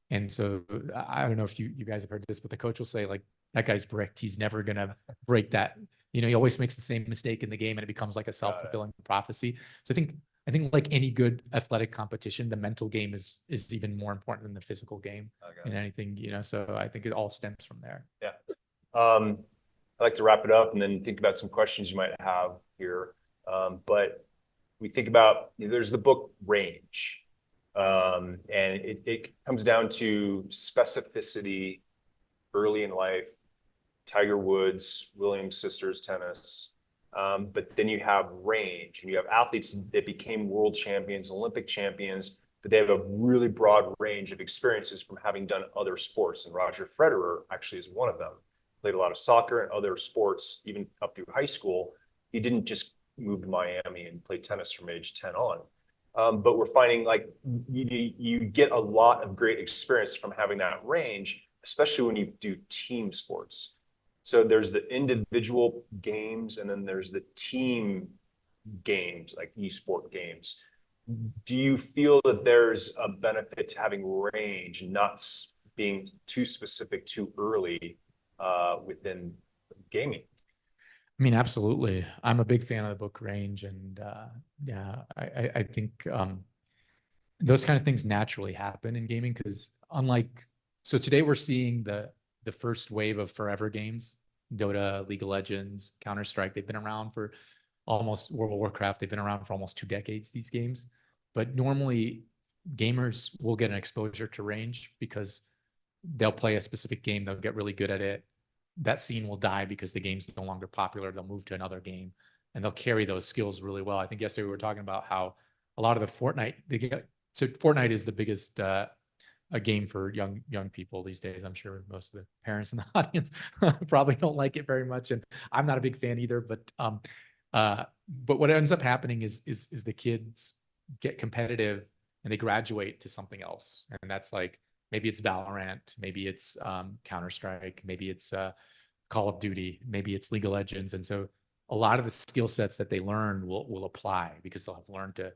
And so I don't know if you guys have heard this, but the coach will say like, that guy's bricked. He's never going to break that. He always makes the same mistake in the game and it becomes like a self-fulfilling prophecy. So I think like any good athletic competition, the mental game is even more important than the physical game in anything, so I think it all stems from there. Yeah. I'd like to wrap it up and then think about some questions you might have here. But we think about, there's the book Range, and it comes down to specificity early in life, Tiger Woods, Williams sisters tennis. But then you have range, and you have athletes that became world champions, Olympic champions, but they have a really broad range of experiences from having done other sports. And Roger Federer actually is one of them. Played a lot of soccer and other sports, even up through high school. He didn't just move to Miami and play tennis from age 10 on. But we're finding like you get a lot of great experience from having that range, especially when you do team sports. So there's the individual games and then there's the team games, like esport games. Do you feel that there's a benefit to having range, not being too specific too early within gaming? I mean, absolutely. I'm a big fan of the book Range, and yeah, I think those kind of things naturally happen in gaming because so today we're seeing the first wave of forever games, Dota, League of Legends, Counter-Strike. They've been around for almost World of Warcraft. They've been around for almost 2 decades, these games. But normally gamers will get an exposure to Range because they'll play a specific game, they'll get really good at it. That scene will die because the game's no longer popular. They'll move to another game and they'll carry those skills really well. I think yesterday we were talking about how a lot of the so Fortnite is the biggest a game for young people these days. I'm sure most of the parents in the audience probably don't like it very much, and I'm not a big fan either. But what ends up happening is the kids get competitive and they graduate to something else, and that's like maybe it's Valorant, maybe it's Counter-Strike, maybe it's Call of Duty, maybe it's League of Legends. And so a lot of the skill sets that they learn will apply because they'll have learned to,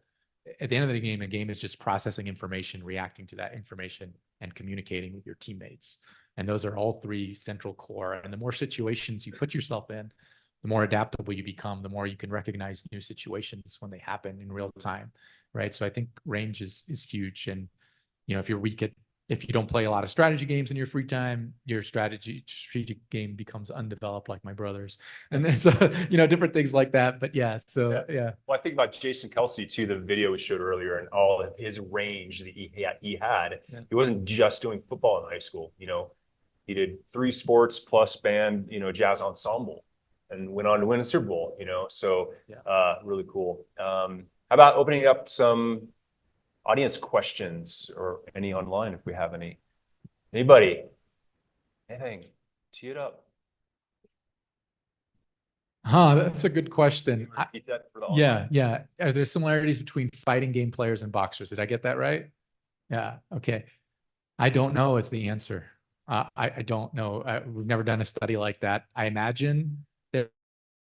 at the end of the game, a game is just processing information, reacting to that information, and communicating with your teammates. And those are all 3 central core. And the more situations you put yourself in, the more adaptable you become, the more you can recognize new situations when they happen in real time, right? So I think range is huge. And, you know, if you don't play a lot of strategy games in your free time, your strategic game becomes undeveloped, like my brother's, and then so different things like that. But yeah, so yeah. Well, I think about Jason Kelsey too, the video we showed earlier, and all of his range that he had. Yeah. He wasn't just doing football in high school. He did 3 sports plus band, jazz ensemble, and went on to win a Super Bowl. So yeah. Really cool. How about opening up some audience questions or any online if we have anybody, anything, tee it up. That's a good question. Repeat that for the yeah. Are there similarities between fighting game players and boxers? Did I get that right? Yeah. Okay. I don't know is the answer. I don't know. We've never done a study like that. I imagine there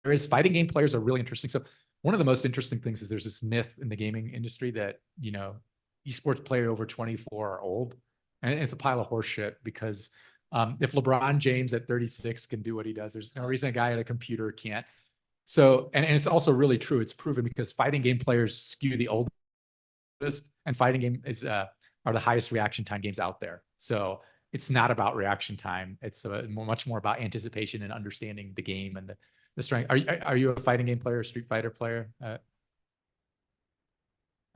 is. Fighting game players are really interesting. So one of the most interesting things is there's this myth in the gaming industry that, esports player over 24 are old. And it's a pile of horse shit because if LeBron James at 36 can do what he does, there's no reason a guy at a computer can't. So, and it's also really true. It's proven because fighting game players skew the oldest, and fighting game are the highest reaction time games out there. So it's not about reaction time. It's much more about anticipation and understanding the game and the strength. Are you a fighting game player, Street Fighter player?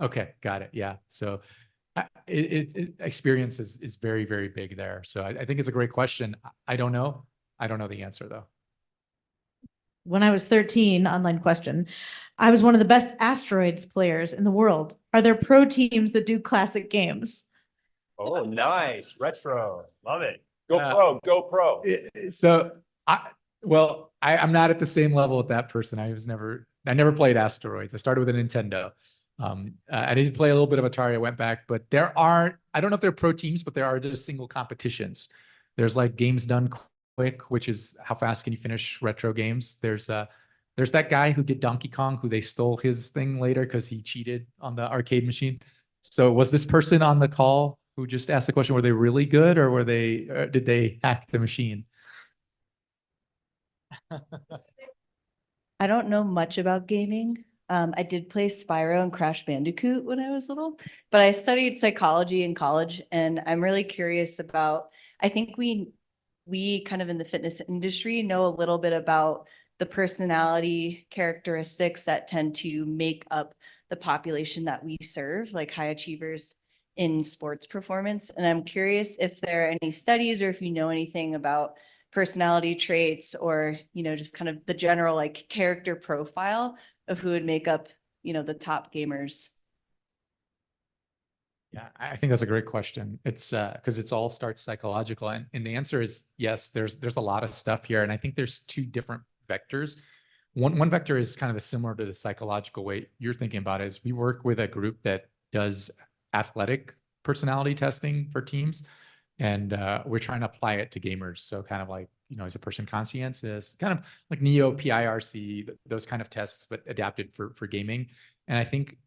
Okay, got it. Yeah. So experience is very, very big there. So I think it's a great question. I don't know. I don't know the answer though. When I was 13, online question, I was one of the best asteroids players in the world. Are there pro teams that do classic games? Oh, nice. Retro. Love it. Go pro. So I'm not at the same level with that person. I never played asteroids. I started with a Nintendo. I did play a little bit of Atari. I went back, but I don't know if they're pro teams, but there are just single competitions. There's like games done quick, which is how fast can you finish retro games. There's that guy who did Donkey Kong, who they stole his thing later because he cheated on the arcade machine. So was this person on the call who just asked the question, were they really good or did they hack the machine? I don't know much about gaming. I did play Spyro and Crash Bandicoot when I was little, but I studied psychology in college, and I'm really curious about, I think we kind of in the fitness industry know a little bit about the personality characteristics that tend to make up the population that we serve, like high achievers in sports performance. And I'm curious if there are any studies or if you know anything about personality traits or, just kind of the general like character profile of who would make up, the top gamers. Yeah, I think that's a great question. It's because it's all starts psychological, and the answer is yes. There's a lot of stuff here, and I think there's two different vectors. One vector is kind of similar to the psychological way you're thinking about it, is we work with a group that does athletic personality testing for teams, and we're trying to apply it to gamers. So kind of like, is a person conscientious, kind of like Neo, PIRC, those kind of tests, but adapted for gaming. And I think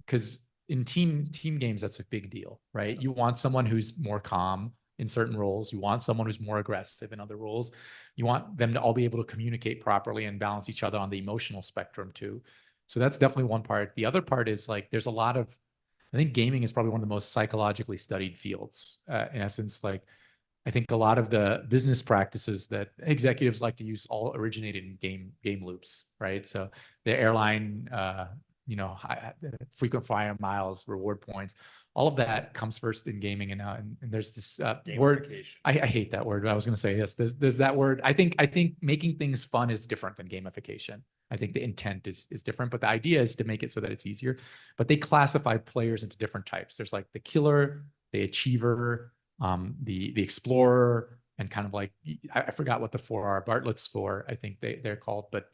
because in team games, that's a big deal, right? You want someone who's more calm in certain roles. You want someone who's more aggressive in other roles. You want them to all be able to communicate properly and balance each other on the emotional spectrum too. So that's definitely one part. The other part is like, there's a lot of, I think gaming is probably one of the most psychologically studied fields. In essence, like I think a lot of the business practices that executives like to use all originated in game loops, right? So the airline, frequent flyer miles, reward points, all of that comes first in gaming. And there's this word, I hate that word, but I was going to say, yes, there's that word. I think making things fun is different than gamification. I think the intent is different, but the idea is to make it so that it's easier. But they classify players into different types. There's like the killer, the achiever, the explorer, and kind of like, I forgot what the 4R, Bartlett's 4, I think they're called, but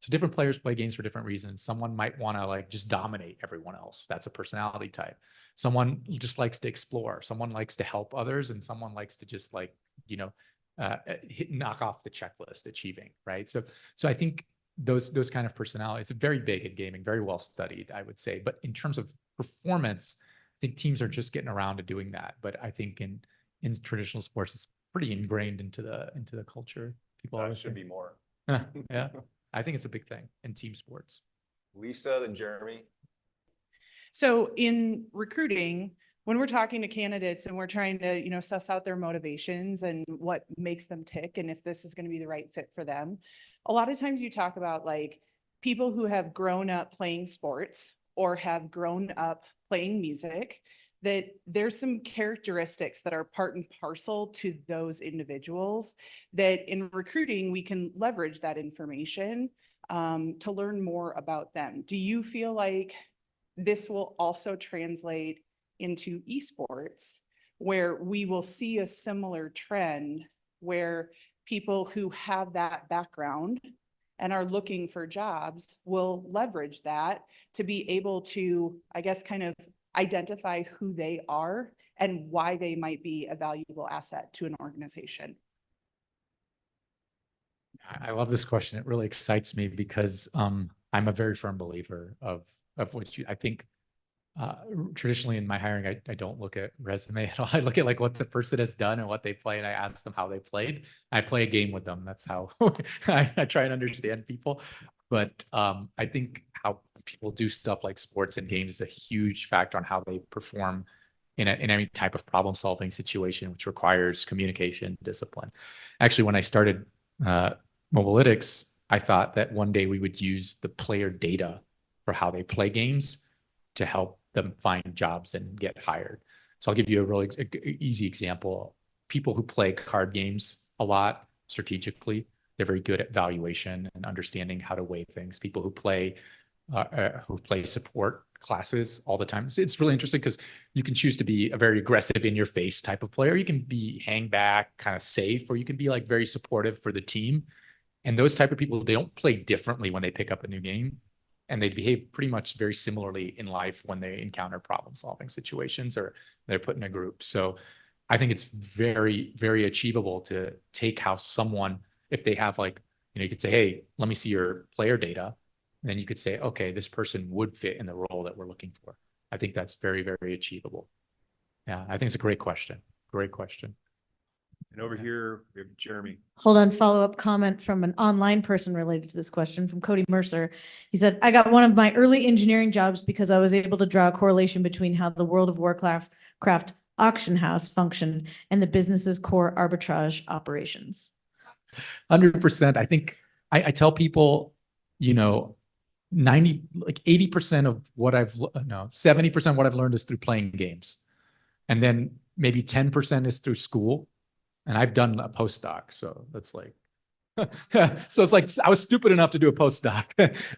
so different players play games for different reasons. Someone might want to like just dominate everyone else. That's a personality type. Someone just likes to explore. Someone likes to help others, and someone likes to just like, knock off the checklist, achieving, right? So I think those kind of personalities, it's very big in gaming, very well studied, I would say. But in terms of performance, I think teams are just getting around to doing that. But I think in traditional sports, it's pretty ingrained into the culture. People always should be more. yeah. I think it's a big thing in team sports. Lisa, then Jeremy. So in recruiting, when we're talking to candidates and we're trying to, suss out their motivations and what makes them tick and if this is going to be the right fit for them, a lot of times you talk about like people who have grown up playing sports or have grown up playing music, that there's some characteristics that are part and parcel to those individuals that in recruiting, we can leverage that information to learn more about them. Do you feel like this will also translate into esports, where we will see a similar trend where people who have that background and are looking for jobs will leverage that to be able to, I guess, kind of identify who they are and why they might be a valuable asset to an organization? I love this question. It really excites me because I'm a very firm believer of what I think. Traditionally in my hiring, I don't look at resume at all. I look at like what the person has done and what they play, and I ask them how they played. I play a game with them. That's how I try and understand people. But I think how people do stuff like sports and games is a huge factor on how they perform in any type of problem solving situation, which requires communication, discipline. Actually, when I started Mobalytics, I thought that one day we would use the player data for how they play games to help them find jobs and get hired. So I'll give you a really easy example. People who play card games a lot strategically, they're very good at valuation and understanding how to weigh things. People who play support classes all the time. So it's really interesting because you can choose to be a very aggressive in your face type of player. You can be hang back, kind of safe, or you can be like very supportive for the team. And those type of people, they don't play differently when they pick up a new game. And they behave pretty much very similarly in life when they encounter problem solving situations or they're put in a group. So I think it's very, very achievable to take how someone, if they have like, you could say, hey, let me see your player data. And then you could say, okay, this person would fit in the role that we're looking for. I think that's very, very achievable. Yeah, I think it's a great question. Great question. And over here, we have Jeremy. Hold on, follow-up comment from an online person related to this question from Cody Mercer. He said, I got one of my early engineering jobs because I was able to draw a correlation between how the World of Warcraft auction house functioned and the business's core arbitrage operations. 100%. I think I tell people, 80% of what 70% of what I've learned is through playing games. And then maybe 10% is through school. And I've done a postdoc. So that's like, so it's like, I was stupid enough to do a postdoc.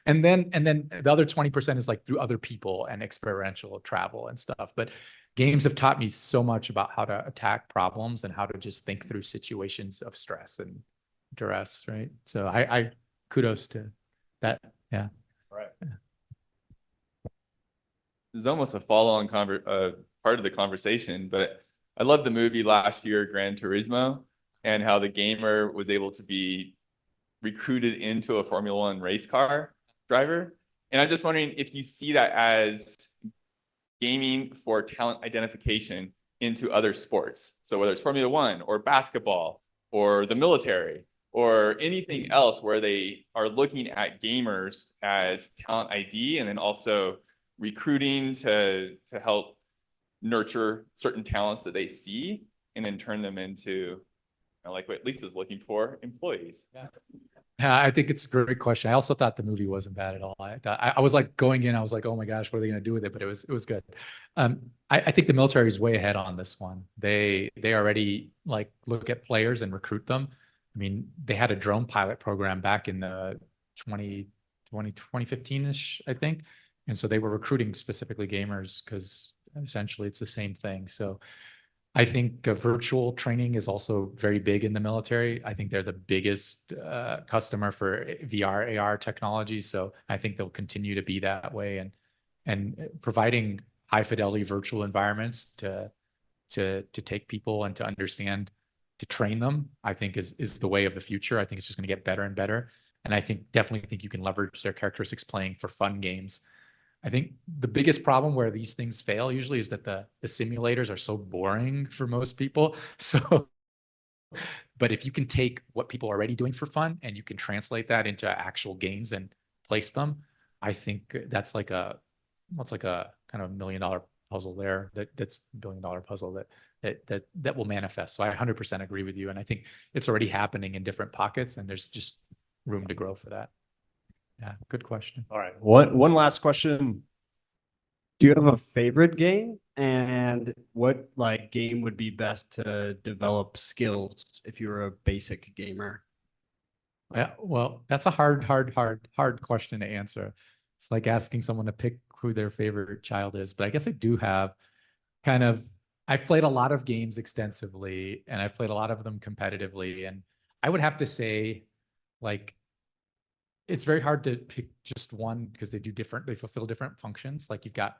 and then the other 20% is like through other people and experiential travel and stuff. But games have taught me so much about how to attack problems and how to just think through situations of stress and duress, right? So I kudos to that. Yeah. Right. This is almost a follow-on part of the conversation, but I love the movie last year, Gran Turismo, and how the gamer was able to be recruited into a Formula One race car driver. And I'm just wondering if you see that as gaming for talent identification into other sports. So whether it's Formula One or basketball or the military or anything else where they are looking at gamers as talent ID and then also recruiting to help nurture certain talents that they see and then turn them into, like what Lisa's looking for, employees. Yeah. Yeah, I think it's a great question. I also thought the movie wasn't bad at all. I was like going in, I was like, oh my gosh, what are they going to do with it? But it was good. I think the military is way ahead on this one. They already like look at players and recruit them. I mean, they had a drone pilot program back in the 2015-ish, I think. And so they were recruiting specifically gamers because essentially it's the same thing. So I think virtual training is also very big in the military. I think they're the biggest customer for VR, AR technology. So I think they'll continue to be that way, and providing high fidelity virtual environments to take people and to understand, to train them, I think is the way of the future. I think it's just going to get better and better. And I definitely think you can leverage their characteristics playing for fun games. I think the biggest problem where these things fail usually is that the simulators are so boring for most people. So, but if you can take what people are already doing for fun and you can translate that into actual games and place them, I think that's like a kind of $1 million puzzle there. That's $1 billion puzzle that will manifest. So I 100% agree with you. And I think it's already happening in different pockets and there's just room to grow for that. Yeah, good question. All right. One last question. Do you have a favorite game? And what like game would be best to develop skills if you're a basic gamer? Yeah, well, that's a hard question to answer. It's like asking someone to pick who their favorite child is. But I guess I do have I've played a lot of games extensively and I've played a lot of them competitively. And I would have to say, like, it's very hard to pick just one because they fulfill different functions. Like you've got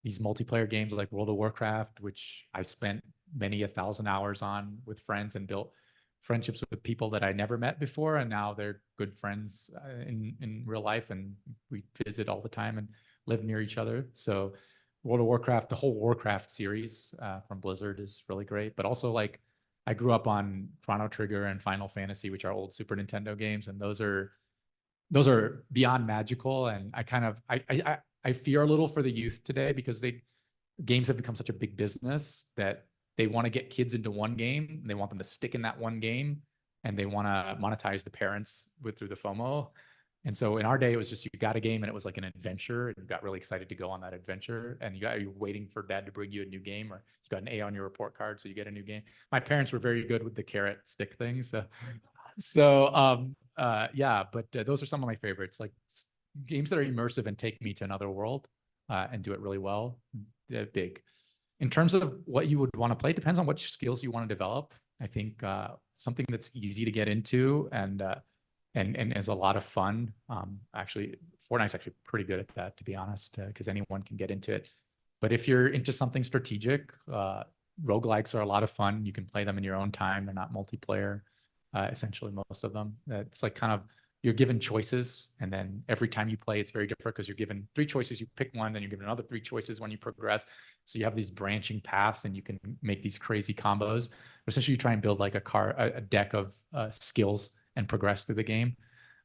these multiplayer games like World of Warcraft, which I spent many 1,000 hours on with friends and built friendships with people that I never met before. And now they're good friends in real life. And we visit all the time and live near each other. So World of Warcraft, the whole Warcraft series from Blizzard is really great. But also like I grew up on Chrono Trigger and Final Fantasy, which are old Super Nintendo games. And those are beyond magical. And I fear a little for the youth today because games have become such a big business that they want to get kids into one game and they want them to stick in that one game and they want to monetize the parents through the FOMO. And so in our day, it was just, you got a game and it was like an adventure and you got really excited to go on that adventure and you're waiting for dad to bring you a new game, or you got an A on your report card. So you get a new game. My parents were very good with the carrot stick thing. Yeah, but those are some of my favorites, like games that are immersive and take me to another world and do it really well. Big. In terms of what you would want to play, it depends on what skills you want to develop. I think something that's easy to get into and is a lot of fun. Actually, Fortnite's actually pretty good at that, to be honest, because anyone can get into it. But if you're into something strategic, roguelikes are a lot of fun. You can play them in your own time. They're not multiplayer. Essentially most of them. It's like kind of, you're given choices and then every time you play, it's very different because you're given 3 choices, you pick one, then you're given another 3 choices when you progress. So you have these branching paths and you can make these crazy combos. Essentially you try and build like a deck of skills and progress through the game.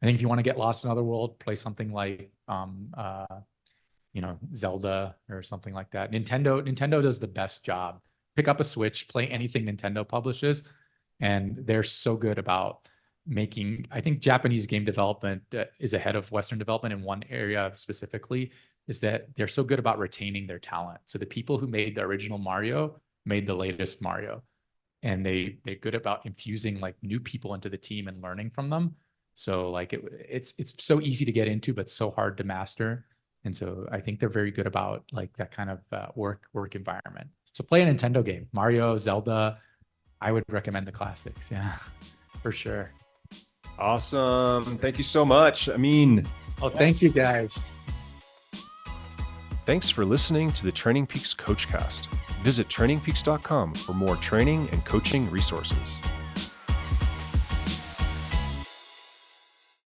I think if you want to get lost in another world, play something like, Zelda or something like that. Nintendo does the best job. Pick up a Switch, play anything Nintendo publishes. And they're so good about making, I think Japanese game development is ahead of Western development in one area specifically, is that they're so good about retaining their talent. So the people who made the original Mario made the latest Mario. And they're good about infusing like new people into the team and learning from them. So like it's so easy to get into, but so hard to master. And so I think they're very good about like that kind of work environment. So play a Nintendo game, Mario, Zelda. I would recommend the classics. Yeah, for sure. Awesome. Thank you so much. Amin. Oh, thank you guys. Thanks for listening to the Training Peaks CoachCast. Visit trainingpeaks.com for more training and coaching resources.